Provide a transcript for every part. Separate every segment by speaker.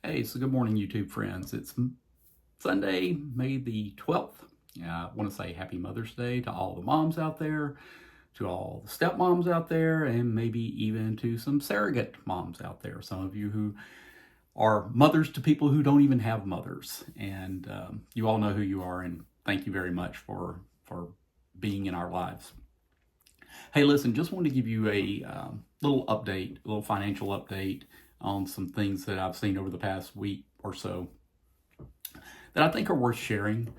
Speaker 1: Hey, so good morning, YouTube friends. It's Sunday, May the 12th. I want to say happy Mother's Day to all the moms out there, to all the stepmoms out there, and maybe even to some surrogate moms out there. Some of you who are mothers to people who don't even have mothers. And you all know who you are, and thank you very much for being in our lives. Hey, listen, just wanted to give you a little update, a little financial update on some things that I've seen over the past week or so that I think are worth sharing.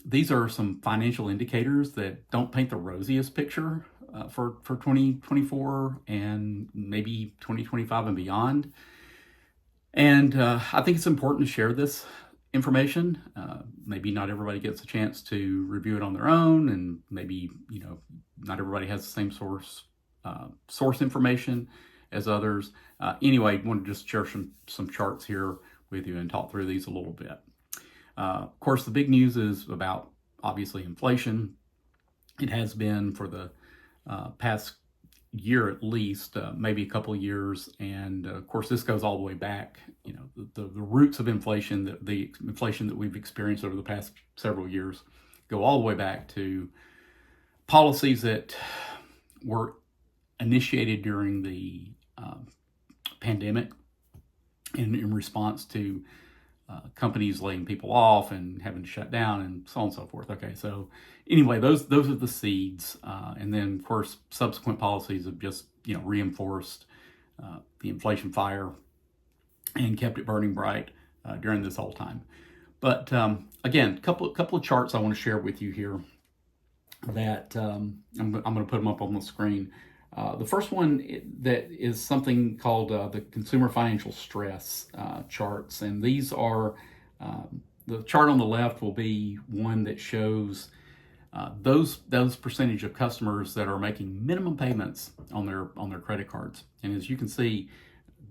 Speaker 1: These are some financial indicators that don't paint the rosiest picture for 2024 and maybe 2025 and beyond. And I think it's important to share this information. Maybe not everybody gets a chance to review it on their own, and maybe not everybody has the same source information as others. Anyway, I want to just share some charts here with you and talk through these a little bit. Of course, the big news is about, obviously, inflation. It has been for the past year at least, maybe a couple of years. And of course, this goes all the way back. The roots of inflation, the inflation that we've experienced over the past several years, go all the way back to policies that were initiated during the pandemic in response to companies laying people off and having to shut down and so on and so forth. Okay, so anyway, those are the seeds, and then of course subsequent policies have just reinforced the inflation fire and kept it burning bright during this whole time. But again, a couple of charts I want to share with you here that I'm going to put them up on the screen. The first one that is something called the consumer financial stress charts. And these are, the chart on the left will be one that shows those percentage of customers that are making minimum payments on their credit cards. And as you can see,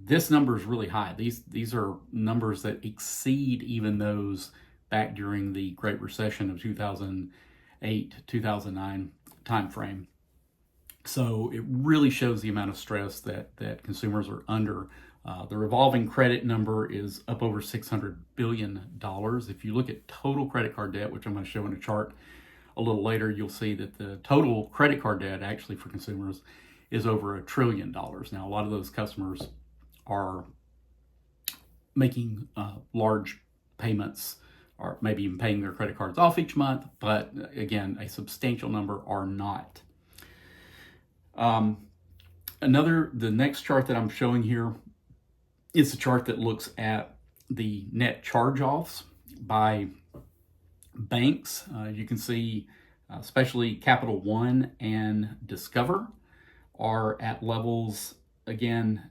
Speaker 1: this number is really high. These are numbers that exceed even those back during the Great Recession of 2008, 2009 timeframe. So it really shows the amount of stress that consumers are under. The revolving credit number is up over $600 billion. If you look at total credit card debt, which I'm going to show in a chart a little later, you'll see that the total credit card debt actually for consumers is over $1 trillion. Now, a lot of those customers are making large payments, or maybe even paying their credit cards off each month, but again, a substantial number are not. The next chart that I'm showing here is a chart that looks at the net charge-offs by banks. You can see, especially Capital One and Discover are at levels, again,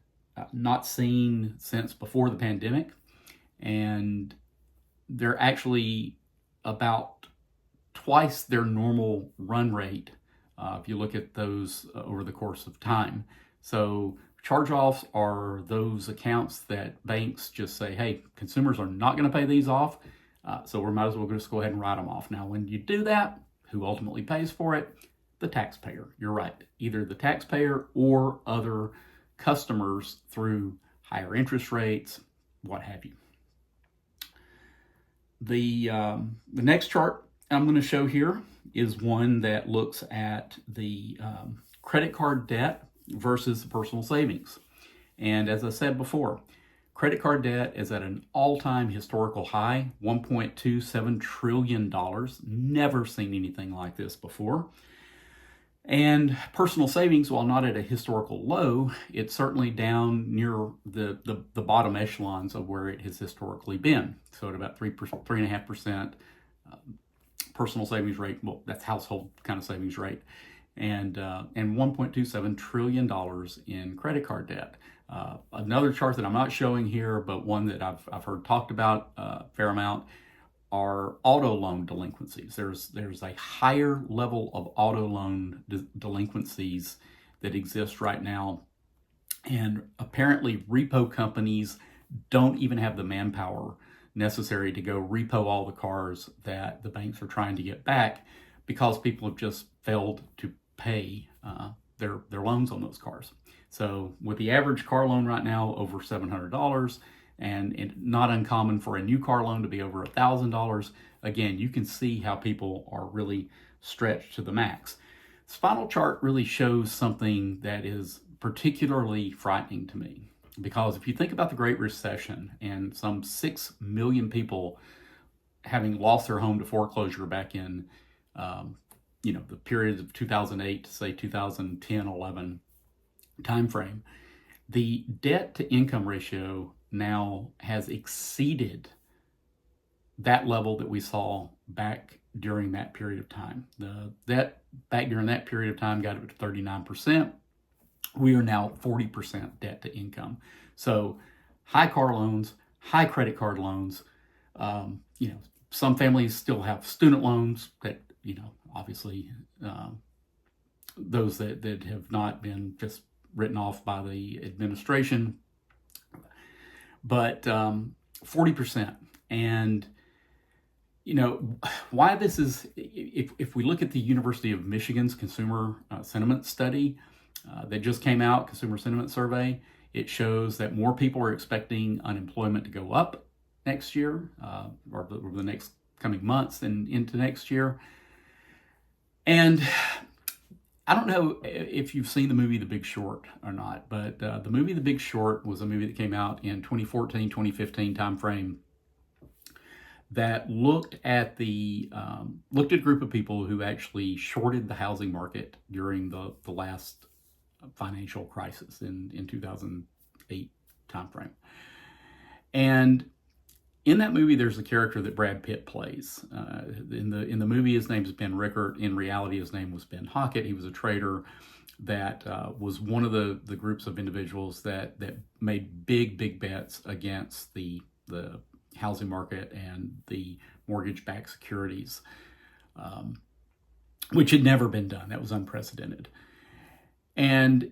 Speaker 1: not seen since before the pandemic. And they're actually about twice their normal run rate if you look at those over the course of time. So charge-offs are those accounts that banks just say, hey, consumers are not going to pay these off, so we might as well just go ahead and write them off. Now, when you do that, who ultimately pays for it? The taxpayer. You're right. Either the taxpayer or other customers through higher interest rates, what have you. The next chart I'm going to show here is one that looks at the credit card debt versus personal savings. And as I said before, credit card debt is at an all-time historical high, $1.27 trillion. Never seen anything like this before. And personal savings, while not at a historical low, it's certainly down near the bottom echelons of where it has historically been. So at about 3.5%. Personal savings rate, well, that's household kind of savings rate, and $1.27 trillion in credit card debt. Another chart that I'm not showing here, but one that I've heard talked about a fair amount, are auto loan delinquencies. There's a higher level of auto loan delinquencies that exist right now, and apparently repo companies don't even have the manpower necessary to go repo all the cars that the banks are trying to get back because people have just failed to pay their loans on those cars. So with the average car loan right now over $700, and not uncommon for a new car loan to be over $1,000, again, you can see how people are really stretched to the max. Spinal chart really shows something that is particularly frightening to me, because if you think about the Great Recession and some 6 million people having lost their home to foreclosure back in the periods of 2008 to say 2010-11 timeframe, the debt to income ratio now has exceeded that level that we saw back during that period of time. The debt back during that period of time got up to 39%. We are now 40% debt to income. So high car loans, high credit card loans. Some families still have student loans that, obviously those that have not been just written off by the administration, but 40%. And why this is, if we look at the University of Michigan's consumer sentiment study that just came out, consumer sentiment survey, it shows that more people are expecting unemployment to go up next year, or over the next coming months and into next year. And I don't know if you've seen the movie The Big Short or not, but the movie The Big Short was a movie that came out in 2014, 2015 timeframe that looked at a group of people who actually shorted the housing market during the last financial crisis in 2008 timeframe. And in that movie, there's a character that Brad Pitt plays. In the movie, his name is Ben Rickert. In reality, his name was Ben Hockett. He was a trader that was one of the groups of individuals that made big bets against the housing market and the mortgage-backed securities, which had never been done. That was unprecedented. And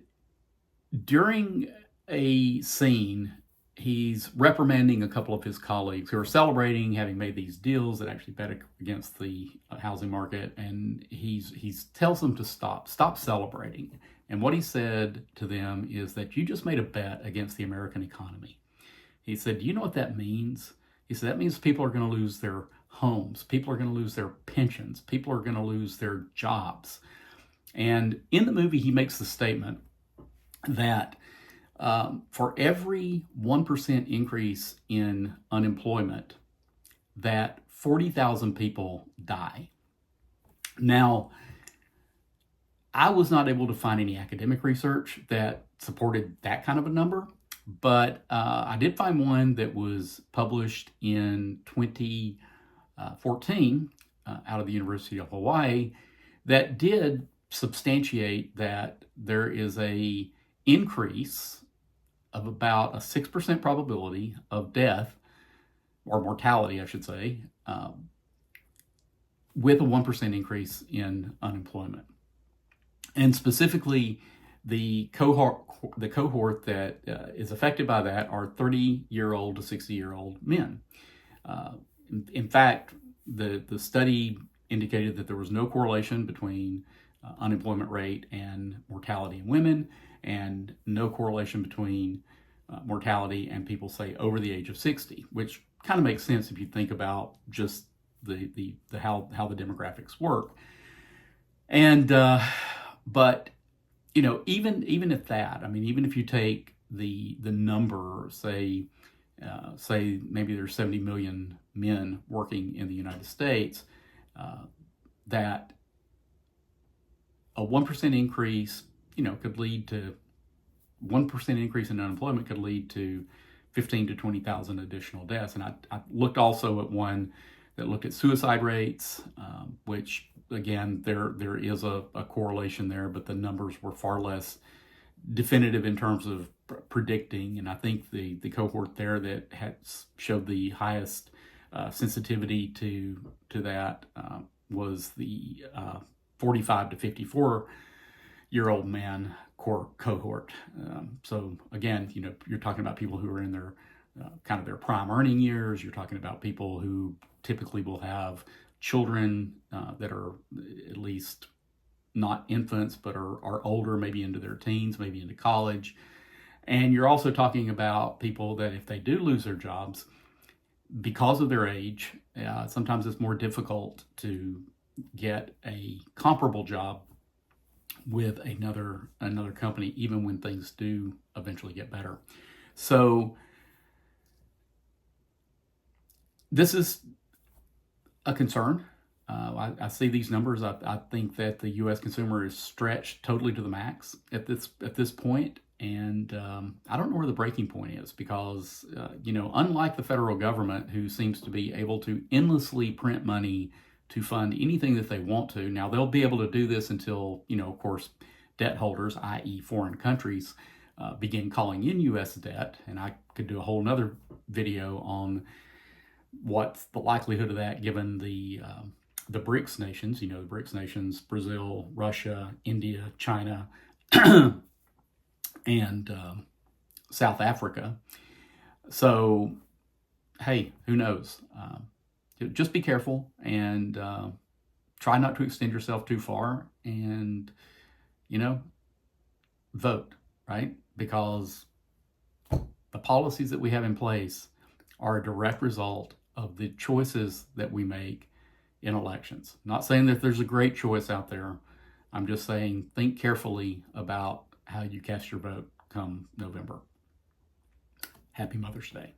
Speaker 1: during a scene, he's reprimanding a couple of his colleagues who are celebrating having made these deals that actually bet against the housing market, and he tells them to stop celebrating. And what he said to them is that you just made a bet against the American economy. He said, do you know what that means? He said, that means people are going to lose their homes. People are going to lose their pensions. People are going to lose their jobs. And in the movie, he makes the statement that for every 1% increase in unemployment, that 40,000 people die. Now, I was not able to find any academic research that supported that kind of a number, but I did find one that was published in 2014 out of the University of Hawaii that did substantiate that there is a increase of about a 6% probability of death, or mortality, I should say, with a 1% increase in unemployment. And specifically, the cohort that is affected by that are 30-year-old to 60-year-old men. In fact, the study indicated that there was no correlation between unemployment rate and mortality in women, and no correlation between mortality and people, say, over the age of 60, which kind of makes sense if you think about just the how the demographics work. And but even at that, I mean, even if you take the number, say maybe there's 70 million men working in the United States, that a 1% increase, could lead to 1% increase in unemployment could lead to 15 to 20,000 additional deaths. And I looked also at one that looked at suicide rates, which again, there is a correlation there, but the numbers were far less definitive in terms of predicting. And I think the cohort there that showed the highest sensitivity to that was the 45 to 54-year-old man cohort. So again, you're talking about people who are in their kind of their prime earning years. You're talking about people who typically will have children that are at least not infants, but are older, maybe into their teens, maybe into college. And you're also talking about people that if they do lose their jobs because of their age, sometimes it's more difficult to get a comparable job with another company, even when things do eventually get better. So this is a concern. I see these numbers. I think that the U.S. consumer is stretched totally to the max at this point, and I don't know where the breaking point is because unlike the federal government, who seems to be able to endlessly print money to fund anything that they want to. Now they'll be able to do this until of course, debt holders, i.e., foreign countries, begin calling in U.S. debt, and I could do a whole nother video on what's the likelihood of that given the BRICS nations, the BRICS nations, Brazil, Russia, India, China, and South Africa. So, hey, who knows? Just be careful and try not to extend yourself too far and, vote, right? Because the policies that we have in place are a direct result of the choices that we make in elections. Not saying that there's a great choice out there. I'm just saying think carefully about how you cast your vote come November. Happy Mother's Day.